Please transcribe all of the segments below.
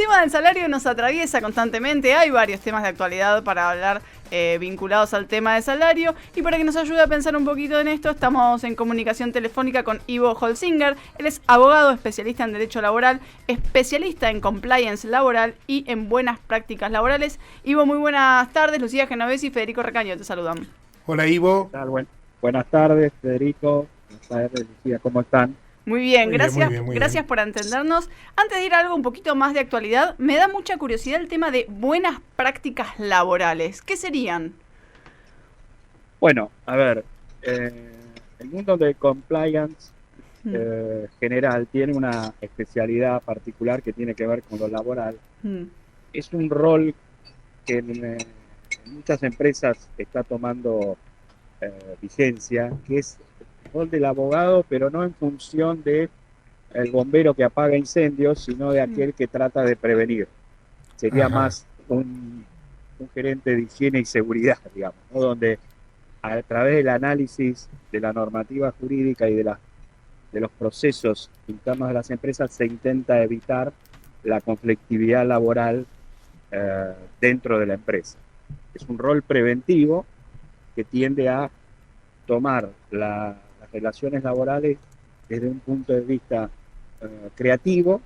tema del salario nos atraviesa constantemente. Hay varios temas de actualidad para hablar vinculados al tema de salario. Y para que nos ayude a pensar un poquito en esto, estamos en comunicación telefónica con Ivo Holsinger. Él es abogado, especialista en derecho laboral, especialista en compliance laboral y en buenas prácticas laborales. Ivo, muy buenas tardes. Lucía Genovesi y Federico Recaño te saludan. Hola, Ivo. Buenas tardes, Federico. Buenas tardes, Lucía. ¿Cómo están? Muy bien, gracias, muy gracias bien. por atendernos. Antes de ir a algo un poquito más de actualidad, me da mucha curiosidad el tema de buenas prácticas laborales. ¿Qué serían? Bueno, a ver, el mundo de compliance general tiene una especialidad particular que tiene que ver con lo laboral. Es un rol que en muchas empresas está tomando vigencia, que es el rol del abogado, pero no en función de el bombero que apaga incendios, sino de aquel que trata de prevenir. Sería más un gerente de higiene y seguridad, digamos, ¿no? Donde a través del análisis de la normativa jurídica y de los procesos internos de las empresas se intenta evitar la conflictividad laboral dentro de la empresa. Es un rol preventivo que tiende a tomar las relaciones laborales desde un punto de vista creativo,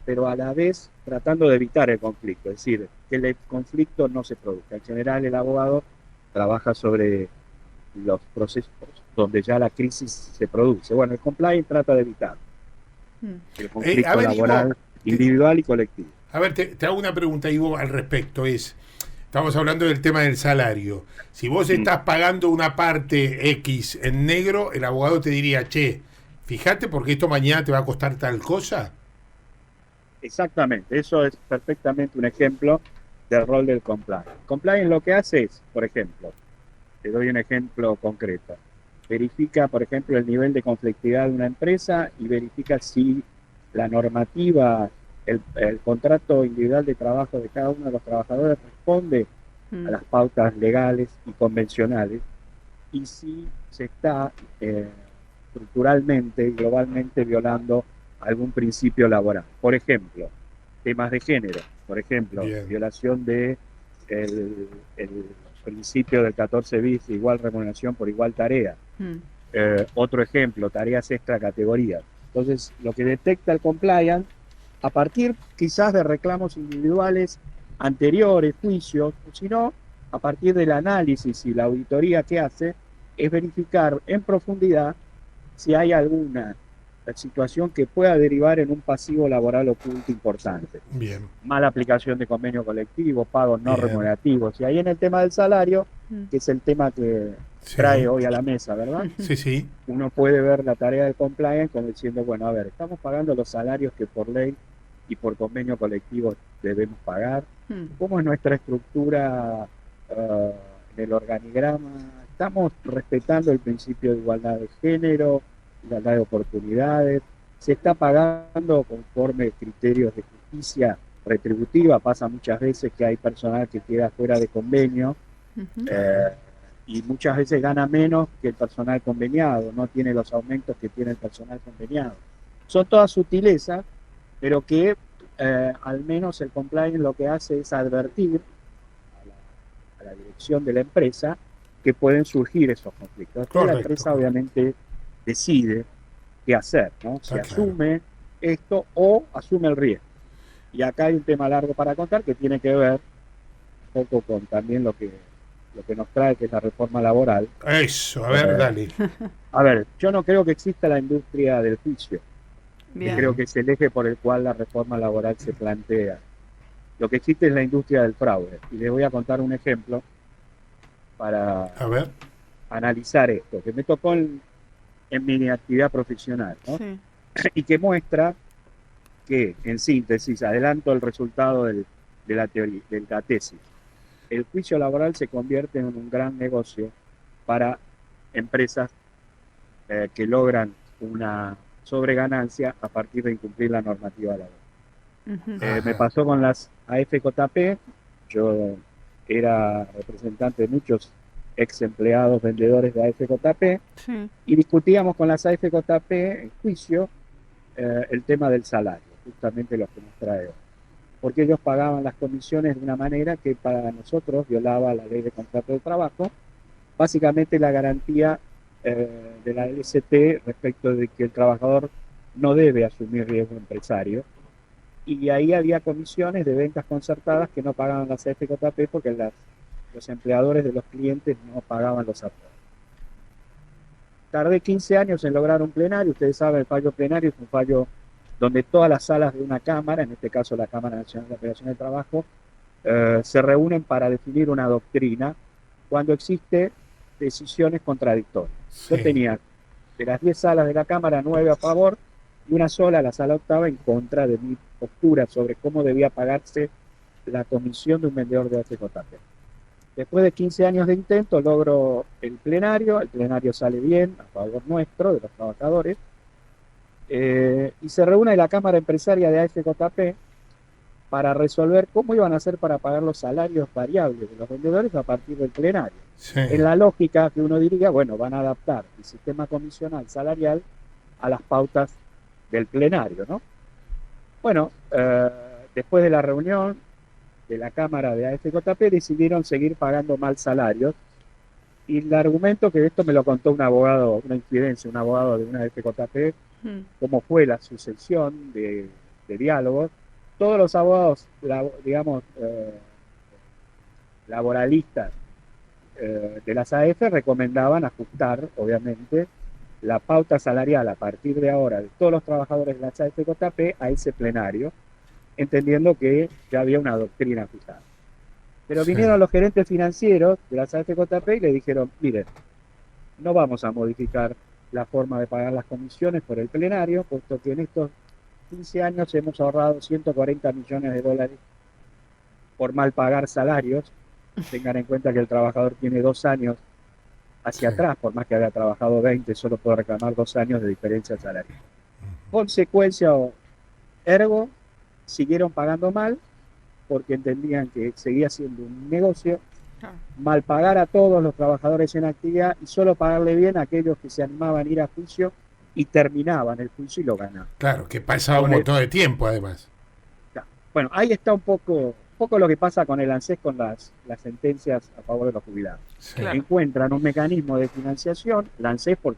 pero a la vez tratando de evitar el conflicto, es decir, que el conflicto no se produzca. En general, el abogado trabaja sobre los procesos donde ya la crisis se produce. Bueno, el compliance trata de evitar el conflicto laboral, Ivo, individual y colectivo. A ver, te hago una pregunta, Ivo, al respecto. Estamos hablando del tema del salario. Si vos estás pagando una parte X en negro, el abogado te diría, che, fíjate porque esto mañana te va a costar tal cosa. Exactamente, eso es perfectamente un ejemplo del rol del compliance. Compliance lo que hace es, por ejemplo, te doy un ejemplo concreto, verifica, por ejemplo, el nivel de conflictividad de una empresa y verifica si la normativa, el contrato individual de trabajo de cada uno de los trabajadores responde a las pautas legales y convencionales y si se está estructuralmente y globalmente violando algún principio laboral. Por ejemplo, temas de género, por ejemplo, violación de el principio del 14 bis, igual remuneración por igual tarea. Otro ejemplo, tareas extra categorías. Entonces, lo que detecta el compliance, a partir quizás de reclamos individuales anteriores, juicios, o si no, a partir del análisis y la auditoría que hace, es verificar en profundidad si hay alguna situación que pueda derivar en un pasivo laboral oculto importante. Bien. Mala aplicación de convenio colectivo, pagos no remunerativos. Y ahí en el tema del salario, que es el tema que trae hoy a la mesa, ¿verdad? Sí. Uno puede ver la tarea del compliance como diciendo, bueno, a ver, estamos pagando los salarios que por ley y por convenio colectivo debemos pagar. ¿Cómo es nuestra estructura en el organigrama? ¿Estamos respetando el principio de igualdad de género, igualdad de oportunidades? ¿Se está pagando conforme criterios de justicia retributiva? Pasa muchas veces que hay personal que queda fuera de convenio y muchas veces gana menos que el personal conveniado, no tiene los aumentos que tiene el personal conveniado. Son todas sutilezas, pero que al menos el compliance lo que hace es advertir a la dirección de la empresa que pueden surgir esos conflictos. Después la empresa obviamente decide qué hacer, ¿no? Si asume esto o asume el riesgo. Y acá hay un tema largo para contar que tiene que ver un poco con también lo que nos trae, que es la reforma laboral. Eso, a ver, dale. A ver, yo no creo que exista la industria del juicio. Creo que es el eje por el cual la reforma laboral se plantea. Lo que existe es la industria del fraude. Y les voy a contar un ejemplo para analizar esto, que me tocó en mi actividad profesional, ¿no? Y que muestra que, en síntesis, adelanto el resultado de la teoría, de la tesis. El juicio laboral se convierte en un gran negocio para empresas que logran una sobreganancia a partir de incumplir la normativa laboral. Me pasó con las AFJP. Yo era representante de muchos ex empleados vendedores de AFJP y discutíamos con las AFJP en juicio el tema del salario, justamente lo que nos trae hoy. porque ellos pagaban las comisiones de una manera que para nosotros violaba la ley de contrato de trabajo, básicamente la garantía de la LST respecto de que el trabajador no debe asumir riesgo empresario, y ahí había comisiones de ventas concertadas que no pagaban las AFJP porque los empleadores de los clientes no pagaban los aportes. Tardé 15 años en lograr un plenario. Ustedes saben, el fallo plenario es un fallo donde todas las salas de una cámara, en este caso la Cámara Nacional de Operación del Trabajo, se reúnen para definir una doctrina cuando existe decisiones contradictorias. Sí. Yo tenía de las 10 salas de la Cámara, 9 a favor y una sola, la sala octava, en contra de mi postura sobre cómo debía pagarse la comisión de un vendedor de AFJP. Después de 15 años de intento logro el plenario sale bien, a favor nuestro, de los trabajadores, y se reúne la Cámara Empresaria de AFJP para resolver cómo iban a hacer para pagar los salarios variables de los vendedores a partir del plenario. Sí. En la lógica que uno diría, bueno, van a adaptar el sistema comisional salarial a las pautas del plenario, ¿no? Bueno, después de la reunión de la Cámara de AFJP decidieron seguir pagando mal salarios, y el argumento, que esto me lo contó un abogado, una infidencia, un abogado de una AFJP, cómo fue la sucesión de diálogos. Todos los abogados, digamos, laboralistas de las AF recomendaban ajustar, obviamente, la pauta salarial a partir de ahora de todos los trabajadores de las AFJP a ese plenario, entendiendo que ya había una doctrina fijada. Pero vinieron los gerentes financieros de las AFJP y le dijeron, miren, no vamos a modificar la forma de pagar las comisiones por el plenario, puesto que en estos 15 años hemos ahorrado 140 millones de dólares por mal pagar salarios. Tengan en cuenta que el trabajador tiene 2 años hacia atrás, por más que haya trabajado 20, solo puede reclamar 2 años de diferencia salarial. Consecuencia o ergo, siguieron pagando mal, porque entendían que seguía siendo un negocio, mal pagar a todos los trabajadores en actividad y solo pagarle bien a aquellos que se animaban a ir a juicio y terminaban el juicio y lo ganaban. Claro, que pasaba un montón de tiempo además. Bueno, ahí está un poco lo que pasa con el ANSES, con las sentencias a favor de los jubilados. Sí. Claro. Encuentran un mecanismo de financiación, el ANSES por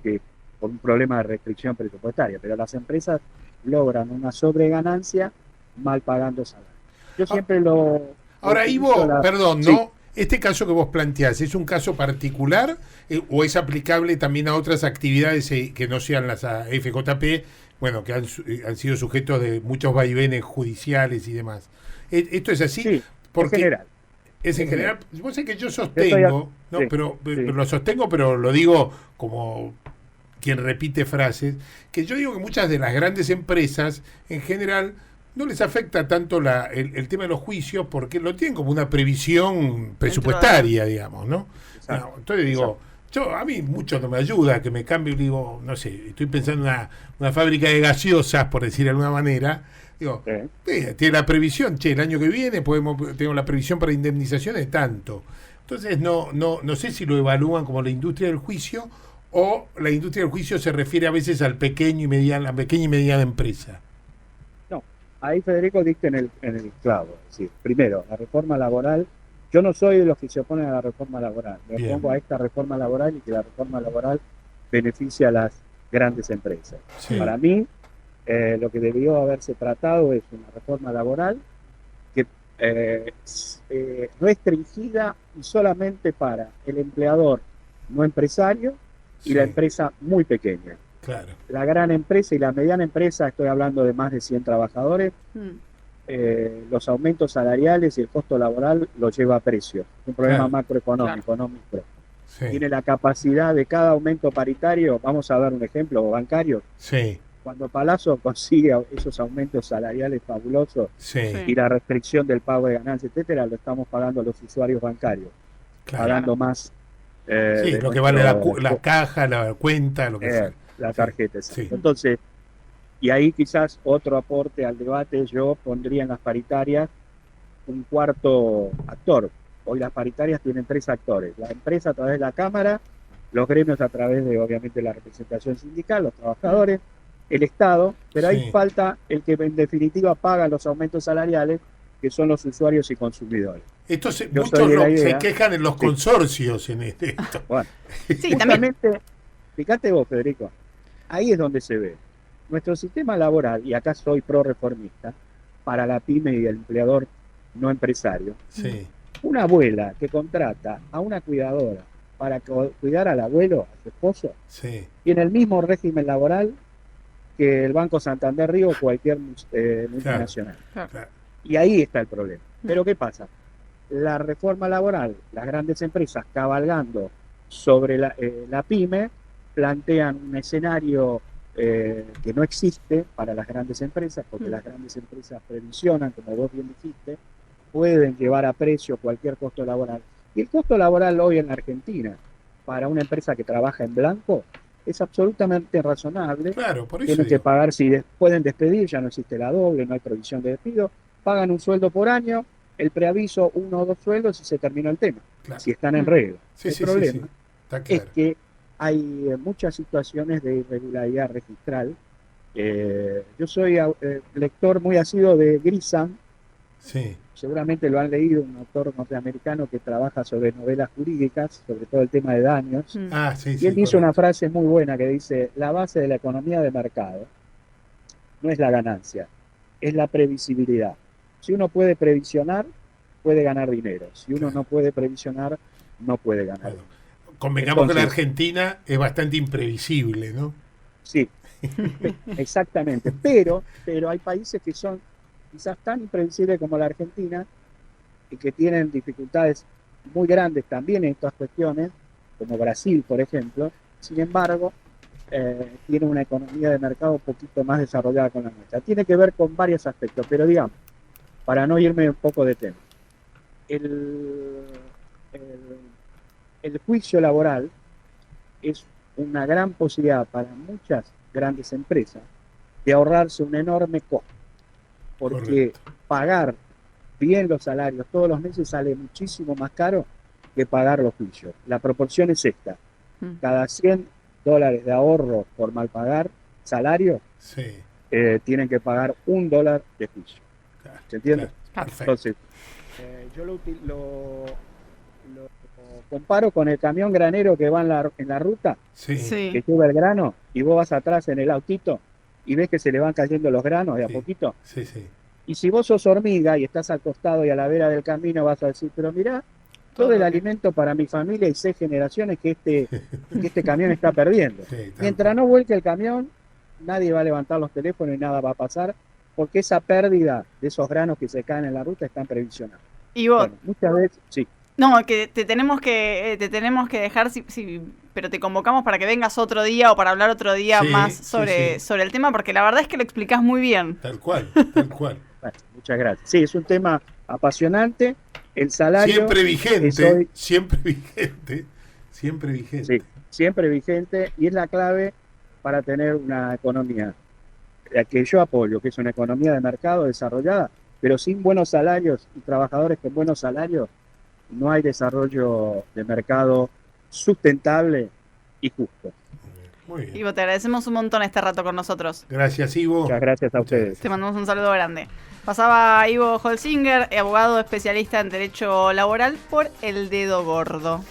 un problema de restricción presupuestaria, pero las empresas logran una sobreganancia mal pagando salarios. Yo siempre Ahora, Ivo, perdón, sí. ¿no? Este caso que vos planteás, ¿es un caso particular o es aplicable también a otras actividades que no sean las FJP, bueno, que han sido sujetos de muchos vaivenes judiciales y demás? ¿Esto es así? Sí, porque en general. Es en general. Vos sabés que yo sostengo, ¿no? Sí, pero sí. lo sostengo, pero lo digo como quien repite frases, que yo digo que muchas de las grandes empresas, en general, no les afecta tanto el tema de los juicios porque lo tienen como una previsión presupuestaria, digamos, ¿no? No, entonces digo, a mí mucho no me ayuda que me cambie, digo, no sé, estoy pensando en una fábrica de gaseosas, por decir de alguna manera, digo, tiene la previsión, el año que viene tengo la previsión para indemnizaciones tanto. Entonces no sé si lo evalúan como la industria del juicio o la industria del juicio se refiere a veces al pequeño y la pequeña y mediana empresa. Ahí, Federico, diste en el clavo. Es decir, primero, la reforma laboral. Yo no soy de los que se oponen a la reforma laboral. Me opongo a esta reforma laboral y que la reforma laboral beneficia a las grandes empresas. Sí. Para mí, lo que debió haberse tratado es una reforma laboral que restringida y solamente para el empleador no empresario y la empresa muy pequeña. Claro. La gran empresa y la mediana empresa, estoy hablando de más de 100 trabajadores, los aumentos salariales y el costo laboral lo lleva a precio. Es un problema macroeconómico, no micro. Sí. Tiene la capacidad de cada aumento paritario, vamos a dar un ejemplo bancario. Sí. Cuando Palazzo consigue esos aumentos salariales fabulosos y la restricción del pago de ganancias, etcétera, lo estamos pagando los usuarios bancarios, pagando más. Lo que vale la caja, la cuenta, lo que sea. La tarjeta. Sí. Entonces, y ahí quizás otro aporte al debate, yo pondría en las paritarias un cuarto actor. Hoy las paritarias tienen 3 actores: la empresa a través de la Cámara, los gremios a través de, obviamente, la representación sindical, los trabajadores, el Estado, pero ahí falta el que en definitiva paga los aumentos salariales, que son los usuarios y consumidores. Esto Yo muchos soy de la se idea. quejan en los Sí. consorcios en esto. Bueno, Sí, también. justamente, fíjate vos, Federico, ahí es donde se ve. Nuestro sistema laboral, y acá soy pro-reformista, para la pyme y el empleador no empresario, Sí, una abuela que contrata a una cuidadora para cuidar al abuelo, a su esposo, sí, tiene el mismo régimen laboral que el Banco Santander Río o cualquier multinacional. claro. Y ahí está el problema. Pero ¿qué pasa? La reforma laboral, las grandes empresas cabalgando sobre la pyme, plantean un escenario que no existe para las grandes empresas, porque las grandes empresas previsionan, como vos bien dijiste, pueden llevar a precio cualquier costo laboral. Y el costo laboral hoy en la Argentina, para una empresa que trabaja en blanco, es absolutamente razonable. Claro, por eso Tienen que digo. pagar, si pueden despedir, ya no existe la doble, no hay provisión de despido, pagan un sueldo por año, el preaviso 1 o 2 sueldos y se terminó el tema, Claro. si están en regla. Sí, El sí, sí, problema sí. Está es claro. que hay muchas situaciones de irregularidad registral. Yo soy lector muy asiduo de Grisham, Sí, seguramente lo han leído, un autor norteamericano que trabaja sobre novelas jurídicas, sobre todo el tema de daños. sí, Y sí, él dice una correcto. frase muy buena que dice, la base de la economía de mercado no es la ganancia, es la previsibilidad. Si uno puede previsionar, puede ganar dinero. Si uno no puede previsionar, no puede ganar Bueno, dinero. convengamos que la Entonces, Argentina es bastante imprevisible, ¿no? Sí, exactamente. Pero hay países que son quizás tan imprevisibles como la Argentina y que tienen dificultades muy grandes también en estas cuestiones, como Brasil, por ejemplo. Sin embargo, tiene una economía de mercado un poquito más desarrollada con la nuestra. Tiene que ver con varios aspectos, pero digamos, para no irme un poco de tema, el, el juicio laboral es una gran posibilidad para muchas grandes empresas de ahorrarse un enorme costo, porque Correcto. pagar bien los salarios todos los meses sale muchísimo más caro que pagar los juicios. La proporción es esta: cada $100 de ahorro por mal pagar salario, Sí, tienen que pagar $1 de juicio. claro, ¿Se entiende? claro, perfecto. Entonces, yo lo comparo con el camión granero que va en la ruta, Sí, que lleva el grano, y vos vas atrás en el autito y ves que se le van cayendo los granos de a Sí. poquito. sí, sí. Y si vos sos hormiga y estás al costado y a la vera del camino, vas a decir, pero mirá, todo el alimento para mi familia y 6 generaciones que este camión está perdiendo. Sí, tal Mientras cual. no vuelque el camión, nadie va a levantar los teléfonos y nada va a pasar, porque esa pérdida de esos granos que se caen en la ruta están previsionados. Y vos, Bueno, muchas veces, sí. no, que te tenemos que dejar, pero te convocamos para que vengas otro día o para hablar otro día Sí, más sí, sobre, sí. sobre el tema, porque la verdad es que lo explicás muy bien. Tal cual, tal cual. Bueno, muchas gracias. Sí, es un tema apasionante. El salario Siempre es vigente, hoy, siempre vigente, siempre vigente. sí, siempre vigente, y es la clave para tener una economía que yo apoyo, que es una economía de mercado desarrollada, pero sin buenos salarios y trabajadores con buenos salarios no hay desarrollo de mercado sustentable y justo. Muy bien. Ivo, te agradecemos un montón este rato con nosotros. Gracias, Ivo. Muchas gracias a ustedes. Te mandamos un saludo grande. Pasaba Ivo Holsinger, abogado especialista en Derecho Laboral por El Dedo Gordo.